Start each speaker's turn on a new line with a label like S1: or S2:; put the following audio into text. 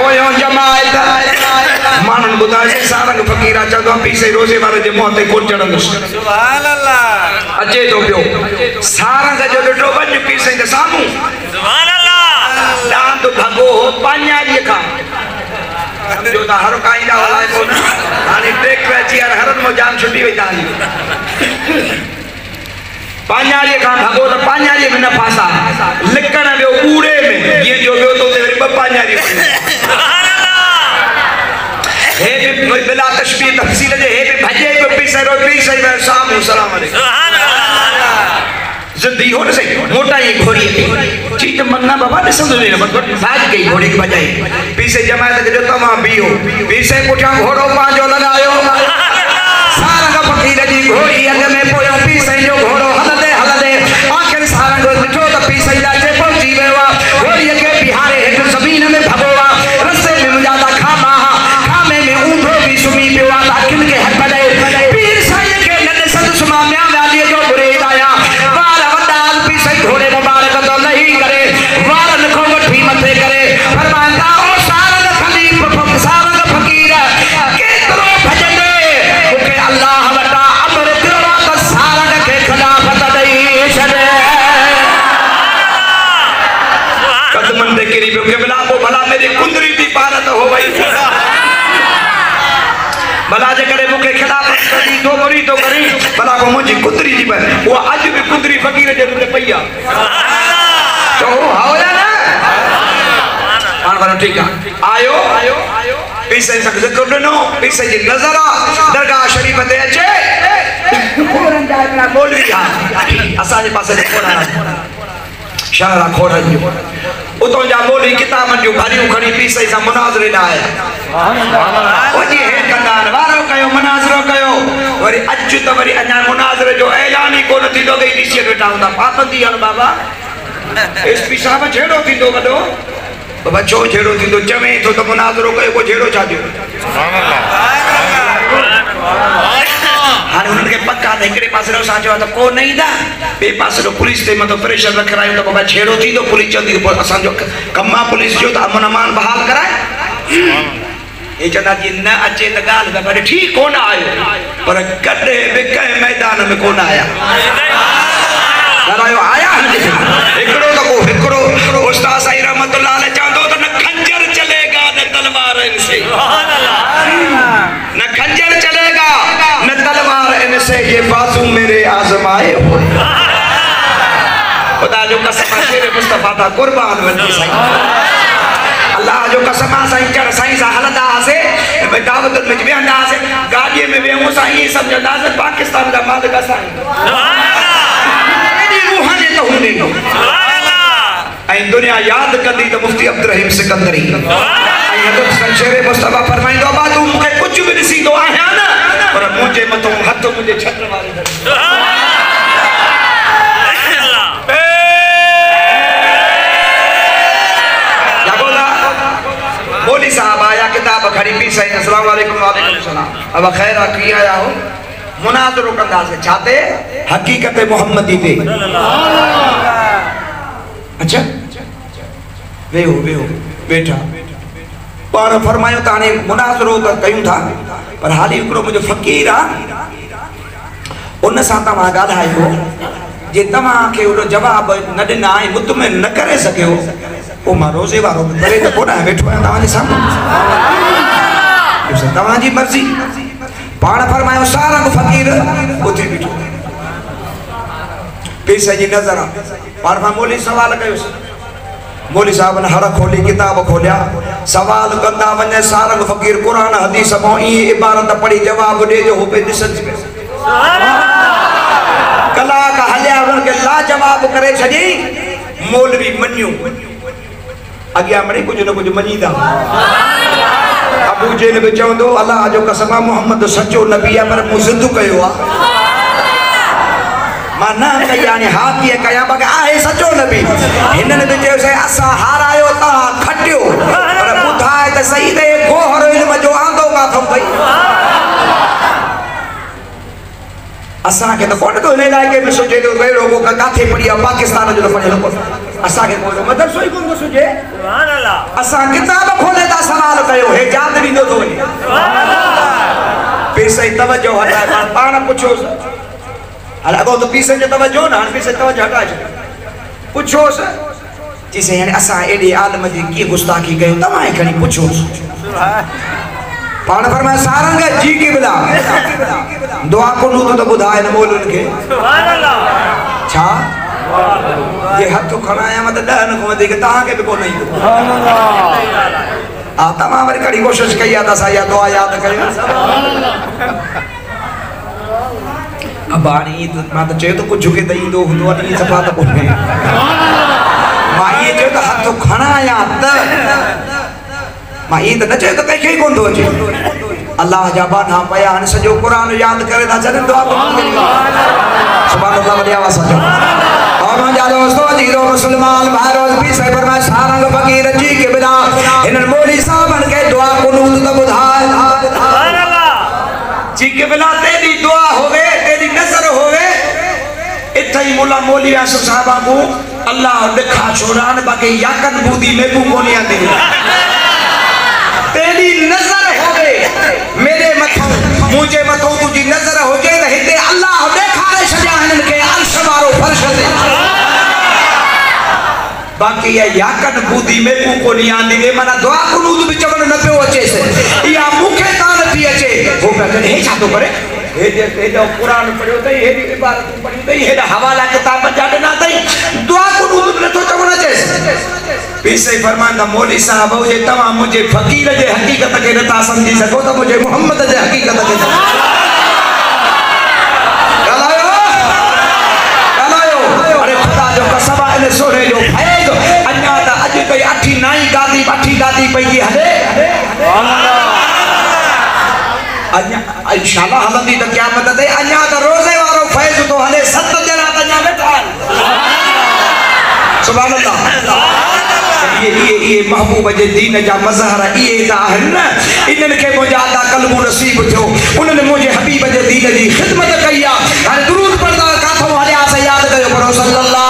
S1: पोयों जमायत मानन बुधाए सारंग फकीरा चंदो पीसे रोजे वाले जे मुंह ते कोट चढ़ंदो सुभान अल्लाह अचे तो पियो सारंग जो डो वञ पीसे दे सामू सुभान अल्लाह डांद भगो पाण्यारी का समझो ता हर काईंदा वाला को ना हाने ट्रैक्टर अची हरन मो जान छुटी वई तानी पाण्यारी का भगो तो पाण्यारी में न फासा लिकण वियो कूड़े में ये जो वियो तो तेरे ब पाण्यारी सुभान अल्लाह हे भी बिला तशबीह तफसील जे हे भी भजे को पीसे रो पीसे सामू सलाम अलैकुम सुभान अल्लाह जिंदगी हो न सही मोटा ही घोड़ी चीज मन्ना बाबा ने समझ ले मतलब साज गई घोड़ी की बजाय पीछे जमायत के जो तमा बियो पीछे पुठा घोड़ो पांजो लगायो सारंग फकीर जी घोड़ी अग में पोयो पीछे जो घोड़ो हलदे हलदे आखिर सारंग मिठो त पीछे जाके पहुंची गयो घोड़ी के बिहारे हेठ जमीन में भगोवा रस्ते में मुजादा खामा खामे में ऊंधो भी सुमी पियो आखिर के हट बजाए पीर साईं के नद सद सुमा म्या वाली जो बुरे आया घोड़े मुबारक तो नहीं करे वारन को वठी मथे करे फरमाता ओ सारंग खलीफ सारंग फकीर केतरो भजने मुके अल्लाह वटा अमर तेरा तो सारंग के खिलाफत दई छड़े कदमन दे करीब के बिला को भला मेरी कुंदरी दी भारत हो गई भला जे करे मुके खिलाफत करी दो बरी तो करी भला को मुझी कुंदरी दी पर वो आज भी कुंदरी फकीर जरूर पईया तो आओ या ना मान वाला ठीक है आयो पीछे से जिक्र नो पीछे जी नजर दरगाह शरीफ ते अचे कोरन जाए मेरा मौलवी हां असा जे पासे कोरन शहरा खोरन जो उतो जा मौलवी किताबन जो भारियूं खणी पीछे सा मुनाज़रे ला आया सुभान अल्लाह ओ जी हे कंदान वारो कयो मुनाज़रो कयो वरी अज त वरी अना मुनाज़रे जो ऐलान ही कोन थींदो गई डीसी वेठा हुंदा पाबंदी हन बाबा एसपी साहब छेड़ो थींदो वडो बाबा छो छेड़ो थींदो चवे तो त मुनाज़रो कयो को छेड़ो छा दियो सुभान अल्लाह हाने उन के पक्का एकड़े पासे रो साचो त को नहीं दा बे पासे रो पुलिस ते मतो प्रेशर रख रायो तो बाबा छेड़ो थींदो पुलिस चंदी असा जो कम्मा पुलिस जो त अमन अमान बहाल कराए ये चंदा जी न अचे त गाल में पर ठीक कोन आयो पर कदे बिके मैदान में कोन आया करायो आया एकड़ो तो को एकड़ो उस्ताद साईं रहमतुल्लाह अलैह चांदो तो न खंजर चलेगा न तलवार इनसे सुभान अल्लाह न खंजर चलेगा न तलवार इनसे ये बाजू मेरे आजमाए हो खुदा जो कसम शेर मुस्तफा था कुर्बान वंदी साईं अल्लाह जो कसम साईं चढ़ साईं सा हलदा से मैं दावत में वेंदा से गाड़ी में वेहूं साईं समझदा से पाकिस्तान का मालिक साईं सुभान अल्लाह एडी रूहानी तो हुंदी सुभान अल्लाह ऐं दुनिया याद कंदी तो मुफ्ती अब्दुल रहीम सिकंदरी ऐं हज़रत शेर मुस्तफा फरमाइंदो बा तू मुखे कुछ भी दिसींदो आया ना पर मुझे मतो हथ मुझे छत्र वाले सुभान मौलवी साहब आया किताब खड़ी पी साईं अस्सलाम वालेकुम वालेकुम सलाम अब खैर की आया हो मुनाज़रो कंदा से छाते हकीकत मोहम्मदी पे अच्छा वेहो वेहो बैठा पर फरमायो ताने मुनाज़रो त कयूं था पर हाली हिकड़ो मुझे फकीर आ उन सा तमा गालायो जे तमा के उडो जवाब न दिना ऐं मुतमिन न करे सकियो ओ मा रोजे वारो करे त कोना बैठो आहियां तव्हां जे साम्हूं तव्हां जी मर्ज़ी पाण फरमायो सारंग फकीर उथे बीठो पैसे जी नज़र पाण मौलवी सवाल कयो मौलवी साहब ने हर खोली किताब खोलिया सवाल कंदा वने सारंग फकीर कुरान हदीस मो ई इबारत पढ़ी जवाब दे जो हो पे दिसन सुभान अल्लाह कला का हलिया उन के ला जवाब करे छडी मौलवी मन्यो अगिया मणी कुछ न कुछ मनीदा अबू जेल में चवंदो अल्लाह जो कसम मोहम्मद सच्चो नबी है पर मु जिद कयो आ माना कया ने हा की कया बग आहे सच्चो नबी हिनन में जे से असा हारायो ता खटियो पर बुधाए त सही दे गोहर इल्म जो आंदो का थम भई असा के तो कोन तो ले लाके में सोचे तो वेड़ो को काथे पड़िया पाकिस्तान जो पड़िया असा के को मदरसो ही कोन सुजे सुभान अल्लाह असा किताब खोले ता सवाल कयो हे याद ॾींदो थो वञे पीस जी तवज्जो हटाए पाण पुछोसि हाणे अॻो त पीस जो तवज्जो न हाणे पीस जी तवज्जो हटाए छॾियो पुछोसि चईसि हाणे असां एॾे आलम जी कीअं गुस्ताखी कयूं तव्हां ई खणी पुछोसि पाण फरमाए सारंग जी की बिला दुआ कुनूत तो ॿुधाए न मोलुनि खे छा ये हथ खणाया मत 10 न को वधीक तव्हांखे बि कोन ईंदो हा तव्हां वरी कड़ी कोशिशि कई आहे त असां इहा दुआ यादि कयूं अबाणी मां त चयो त कुझु झुके त ईंदो हूंदो आहे ईअं सफ़ा त कोन्हे मां ईअं चयो त हथ खणाया त मां ईअं त न चयो त कंहिंखे कोन थो अचे अल्लाह जा बाना पया हाणे सॼो क़ुर यादि करे था छॾनि दुआ सुभाणे अल्लाह वॾी आवाज़ सां चओ और मुंहिंजा दोस्तो जीरो मुस्लमान भाइरो पीस फरमाए सारंग फ़क़ीर जी के बिना हिननि मौली साहबनि खे दुआ कुनूत त ॿुधाए जी के बिना तेरी दुआ होवे तेरी नज़र होवे इथे ही मुला मौली आसफ साहबा को अल्लाह ॾिखा छोड़ान बाक़ी याकन बूदी में बू कोनी आंदी तेरी नज़र होवे मेरे मथों मुझे मथों तुझी नज़र होजे त हिते अल्लाह ॾेखारे छॾिया हिननि खे अर्श वारो फर्श ते बाक़ी ये याकन बूदी में बू कोनी आंदी माना दुआ कुनूत बि चवण न पियो अचेसि इहा मूंखे कान थी अचे हो पिया हे छा थो करे हेॾो क़ुरान पढ़ियो अथई हेॾी इबारतूं पढ़ियूं अथई हेॾा हवाला किताब जा ॾिना अथई दुआ कुनूत बि नथो चवण अचेसि पीस फरमाईंदा मौली साहब जे तव्हां मुंहिंजे फ़क़ीर जे हक़ीक़त खे नथा सम्झी सघो त मुंहिंजे मोहम्मद जे हक़ीक़त खे ॻाल्हायो अरे ख़ुदा जो कसम आहे इन सोरे जो फैज़ अञा त अॼु ताईं अठी गादी पई हले अञा इंशाअल्लाह हलंदी त क़यामत ते अञा त रोज़े वारो फैज़ तो हले 7 ॼणा त अञा वेठा सुभान अल्लाह ये महबूब जे दीन जा मज़हर ये त आहिनि न इन्हनि खे मुंहिंजा अदा कल्बू नसीब थियो उन्हनि मुंहिंजे हबीब जे दीन जी ख़िदमत कई आहे हाणे दुरूद पढ़ंदा काथों हलियासीं यादि कयो पर सल्लल्लाहु